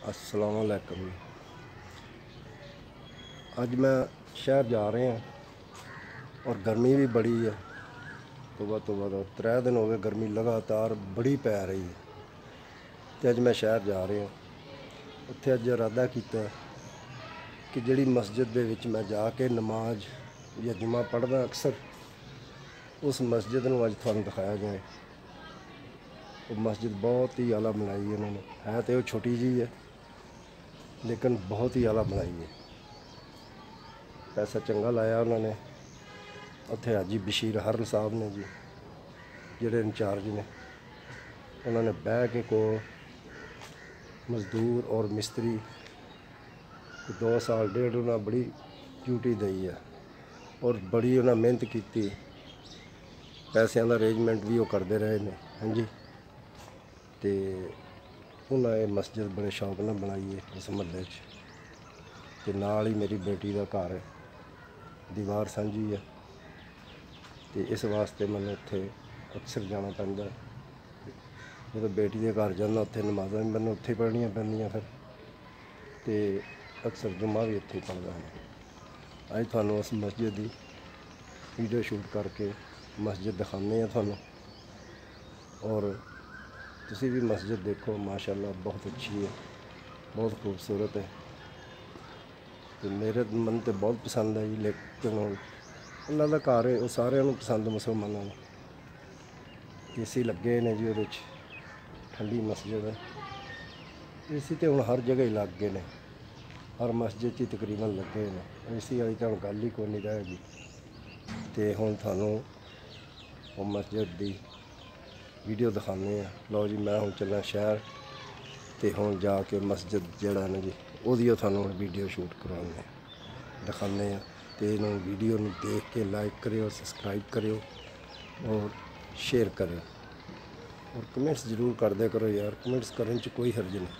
अस्सलाम वालेकुम। अज मैं शहर जा रहे हैं और गर्मी भी बड़ी है। तोबा तोबा तो 3 दिन हो गए गर्मी लगातार बड़ी पै रही है। तो अज मैं शहर जा रहे हैं, उत्थे अज इरादा किया कि जिहड़ी मस्जिद दे विच मैं जाके नमाज या जुमा पढ़दा अक्सर, उस मस्जिद नूं अज तुहानूं दिखाया जाए। वो मस्जिद बहुत ही आला बनाई है उन्होंने, है तो छोटी जी है लेकिन बहुत ही आला बनाई है। पैसा चंगा लाया उन्होंने। उत्थे हाजी बशीर हरल साहब ने जी, जिहड़े इंचार्ज ने, उन्होंने बह के को मजदूर और मिस्त्री 2 साल डेढ़ उन्हें बड़ी ड्यूटी दी है और बड़ी उन्हें मेहनत की। पैसों का अरेंजमेंट भी वो करते रहे हैं। हाँ जी, तो उन्हें मस्जिद बड़े शौक न बनाई है इस महल्ले ते नाल ही मेरी बेटी का घर है, दीवार सांझी है। तो इस वास्ते मैंने उत्थे अक्सर जाना पैंदा। जो बेटी के घर जाना उत्थे नमाज़ां भी मैंने उत्थे पढ़निया पैंदियां, फिर तो अक्सर जुम्मा भी उत्थे पढ़दा है। अज तुहानूं उस मस्जिद की वीडियो शूट करके मस्जिद दिखाने हैं तुहानूं, और तुसी भी मस्जिद देखो। माशाअल्लाह बहुत अच्छी है, बहुत खूबसूरत है। तो मेरे मन तो बहुत पसंद आई, लेकिन अल्लाह का घर है, वो सारिਆਂ ਨੂੰ पसंद मुसलमानों ਨੂੰ। AC लगे ने जी, वो ठंडी मस्जिद है। AC तो हुण हर जगह ही लग गए ने, हर मस्जिद ही तकरीबन लगे ने। AC वाली तो गल ही कोई नहीं रहेगी। तो हुण तुहानूं वो मस्जिद की वीडियो दिखाने हैं। लो जी, मैं हुण चला शहर, तो हुण जाके मस्जिद जिहड़ा ना जी ओहदी तुहानूं वीडियो शूट करवाने दिखाने हैं। तो इन्हों वीडियो में देख के लाइक करियो, सबसक्राइब करियो और शेयर करियो और कमेंट्स जरूर कर दे करो यार। कमेंट्स करने च कोई हर्ज नहीं,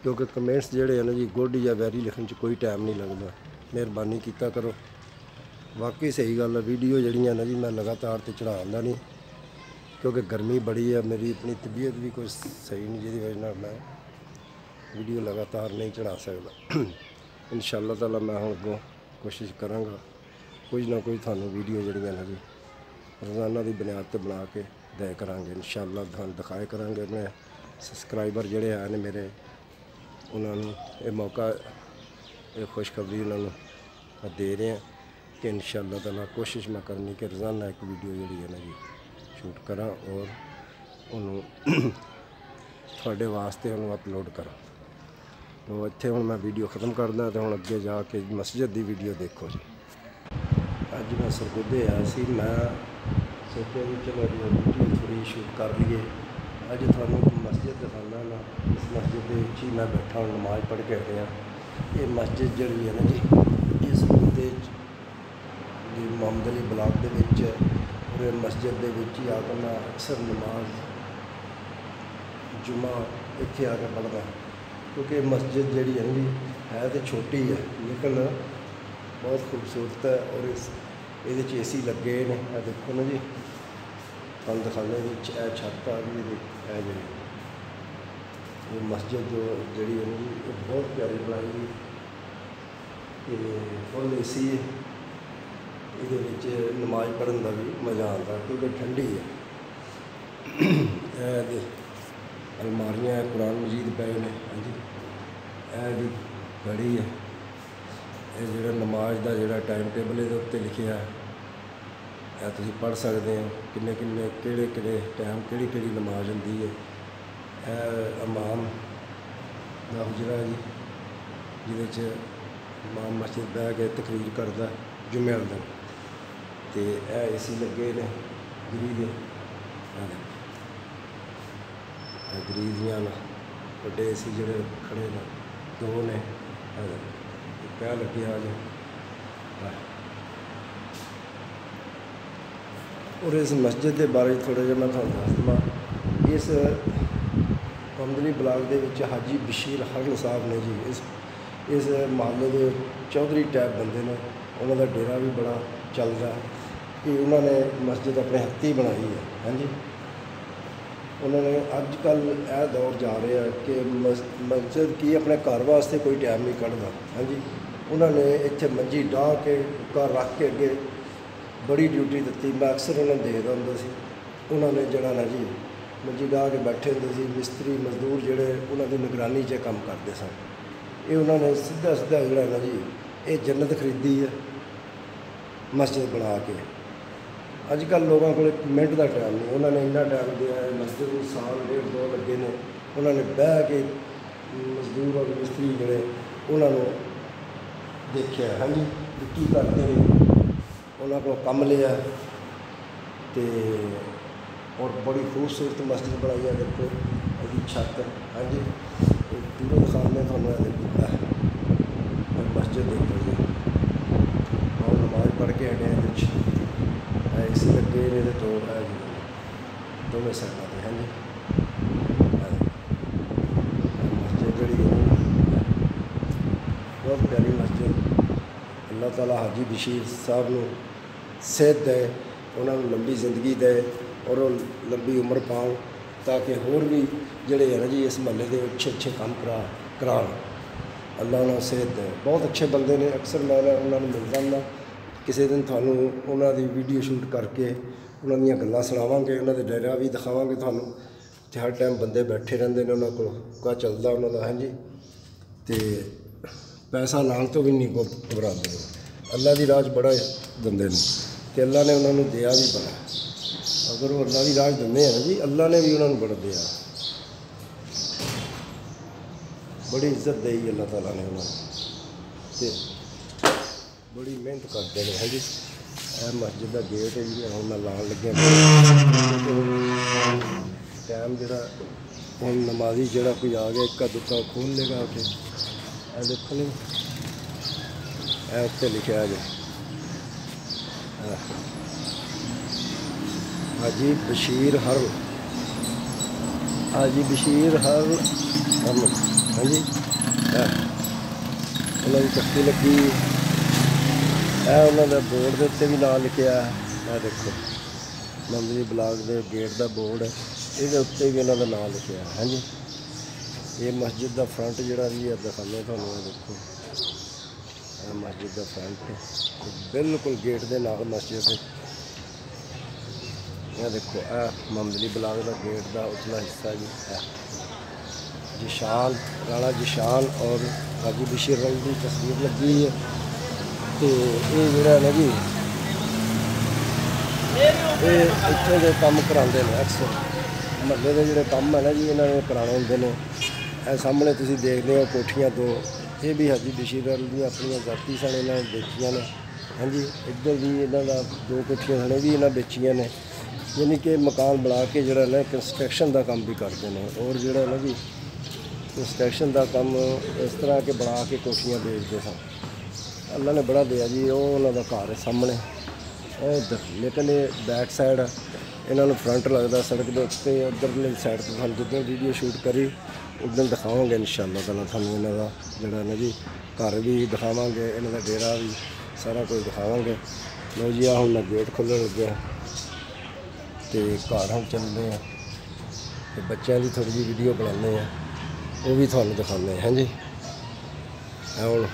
क्योंकि कमेंट्स जिहड़े ना जी गुड या वैरी लिखने च कोई टाइम नहीं लगता। मेहरबानी कीता करो। वाकई सही गल है, वीडियो जड़ियाँ ना जी मैं लगातार तो चढ़ा आंदा नहीं, क्योंकि गर्मी बड़ी है। मेरी अपनी तबीयत भी कोई सही नहीं, जिहदी वजह नाल मैं वीडियो लगातार नहीं चढ़ा सकता। इंशाअल्लाह ताला मैं हुण अगों कोशिश करांगा कुछ ना कुछ थानूं वीडियो जड़ियां ना जी रोज़ाना की बुनियाद पर बना के दे करांगे। इंशाअल्लाह थानूं दिखाए करांगे। मैं सबसक्राइबर जिहड़े आए ने मेरे, उन्होंने ये मौका, ये खुशखबरी उन्होंने दे रहे हैं कि इंशाअल्लाह ताला कोशिश मैं करनी कि रोज़ाना एक वीडियो जी है ना जी शूट करा और उन्होंने थोड़े वास्ते उन्होंने अपलोड करा। तो इत्थे हुण मैं वीडियो ख़त्म करदा, तो हुण अगे जाके मस्जिद की वीडियो देखो जी। अज मैं सरगोधे आया सी, मैं सोचा भी चलो वीडियो थोड़ी शूट कर लीए। अज तुहानूं मस्जिद दिखाना ना, इस मस्जिद के ही मैं बैठा हूँ, नमाज पढ़ के आया। ये मस्जिद जिहड़ी है ना जी, इस सरगोधे मोहम्मद अली ब्लॉक के विच और मस्जिद के विच ही आकर मैं अक्सर नमाज जुमा इत्थे आके पढ़दा, क्योंकि मस्जिद जिहड़ी है जी है तो छोटी है लेकिन बहुत खूबसूरत है। और ये AC लगे ने, देखो ना जी, तुहानूं दिखाने छत आ गई है जी। ये मस्जिद जो जिहड़ी है जी बहुत प्यारी बनाई गई, फुल AC है। ये नमाज पढ़न का भी मज़ा आता क्योंकि ठंडी है। अलमारियाँ कुरान मजीद पे ने। हाँ जी, यह घड़ी है, ये जो नमाज का जो टाइम टेबल ये उत्ते लिखा है, यह तुम पढ़ सकते हो किन्ने किन्ने केड़े केड़े टाइम केड़ी केड़ी नमाज होंदी है। यह इमाम का हुजरा जी, जिहदे इमाम मस्जिद बह के तकरीर करता जुम्मे वाले दिन। तो यह AC लगे ने गिरी दे, गरीबियाँ बड़े AC जोड़े खड़े ने, 2 ने, क्या लगे आज। और इस मस्जिद के बारे थोड़ा जहा मैं तुहानूं दस देवां। इस मोहम्मद अली ब्लॉक के विच हाजी बशीर हरल साहब ने जी, इस महल्ले के चौधरी टाइप बंदे ने, उन्होंने डेरा भी बड़ा चलता कि उन्होंने मस्जिद अपने हत्थी बनाई है। हाँ जी, उन्होंने अजकल यह दौर जा रहा है कि मस्जिद की अपने घर वास्ते कोई टाइम नहीं कढ़ता। हाँ जी, उन्होंने इत्थे मंजी डाह के घर रख के अगे बड़ी ड्यूटी दी। मैं अक्सर उन्होंने देखता होंगे, उन्होंने जड़ा ना जी मंजी डाह के बैठे होंगे, मिस्त्री मजदूर जोड़े उन्होंने निगरानी च काम करते सन। ये उन्होंने सीधा सीधा जोड़ा ना जी ये जन्नत खरीदी है मस्जिद बना के। अजकल लोगों को मिनट का टाइम नहीं, उन्होंने इन्ना टाइम दिया है। मस्जिद में साल डेढ़ दो लगे ने, उन्होंने बह के मजदूर और मिस्त्री जोड़े उन्होंने देखा। हाँ जी, की करते हैं, उन्होंने को कम लिया तो और बड़ी खूबसूरत मस्जिद बनाई है। देखो अभी छत। हाँ जी, दूरों दिखाने थोड़ा मस्जिद देखो जी, और नमाज पढ़ के हटे कुछ इसी लगे ने तो है जी दोनों साइडों पर। हाँ जी, मस्जिद जी बहुत प्यारी मस्जिद। अल्लाह ताला हाजी बशीर साहब को सेहत दे, उन्होंने लंबी जिंदगी दे और लंबी उम्र पाओ, ताकि होर भी जोड़े है ना जी इस महल्ले के अच्छे अच्छे काम करा अल्लाह उन्होंने सेहत दे। बहुत अच्छे बंदे ने। अक्सर मैं उन्होंने मिलता हूँ, किसी दिन थानू उन्होंने वीडियो शूट करके उन्होंने गल्लां सुनावांगे, उन्होंने डेरा भी दिखावांगे थानू। तो हर टाइम बंदे बैठे रहते हैं, उन्होंने को चलता उन्होंने। हाँ जी, तो पैसा लाने तो भी नहीं को घबराते। अल्लाह की राज बड़ा दिंदे ने, तो अल्लाह ने उन्होंने दिया भी बड़ा। अगर वो अल्लाह की राज दिंदे हैं ना जी, अल्लाह ने भी उन्होंने बड़ा दिया, बड़ी इज्जत दी अल्लाह ताला ने उन्होंने, तो बड़ी मेहनत करते हैं। है जी, मस्जिद का गेट है जी, हम मैं लान लगे टाइम जोड़ा हम नमाजी जोड़ा कोई आ गया इक्का दुक्का खोल लेगा उसे। देखो नहीं उत्ते लिखा है हाजी बशीर हर, हाजी बशीर हर अहमद। हाँ जी, उन्होंने तख्ती लगी है, उन्होंने बोर्ड के उत्ते भी नाम लिखा है। देखो मंदरी ब्लाक के गेट का बोर्ड है, ये उत्ते भी उन्होंने नाम लिखा है। हाँ जी, ये मस्जिद का फ्रंट जोड़ा भी है, दिखाने थोड़ा। देखो मस्जिद का फ्रंट बिल्कुल गेट के नाल मस्जिद है। यह देखो मंदरी ब्लाक का गेट का उतला हिस्सा जी है। जिशान राणा जिशान और हाजी बशीर रंग की तस्वीर लगी है। तो ये जोड़ा है ना जी, ये इतने के काम कराते हैं अक्सर महल्ले के जोड़े काम है ना जी, इन्होंने कराने होंगे ने। सामने तुम देखते हो कोठियाँ दो, ये भी हाजी बशीर दी अपन जाति सन, इन्होंने बेचिया ने। हाँ जी, इधर भी इन्हों दो कोठियाँ सन, भी इन्हें बेचिया ने। यानी कि मकान बना के जोड़ा ना कंस्ट्रक्शन का काम भी करते हैं, और जोड़ा ना जी कंस्ट्रक्शन का काम इस तरह के बना के कोठियाँ बेचते सन। अल्लाह ने बड़ा दिया जी, वो उन्होंने घर है सामने उधर, लेकिन ये बैक साइड इन्होंने फ्रंट लगता सड़क के उत्ते। उधरली साइड तो हम जिधर वीडियो शूट करी उधर दिखावांगे इंशाअल्लाह ताला थानू इन्हों का जोड़ा ना जी घर भी दिखावांगे, इन्हों का डेरा भी सारा कुछ दिखावांगे। लो जी हम मैं गेट खोलने लगे तो घर हम चलते हैं, तो बच्चों की थोड़ी जी वीडियो बनाने हैं, वो भी थानू दिखाने। हाँ जी, हम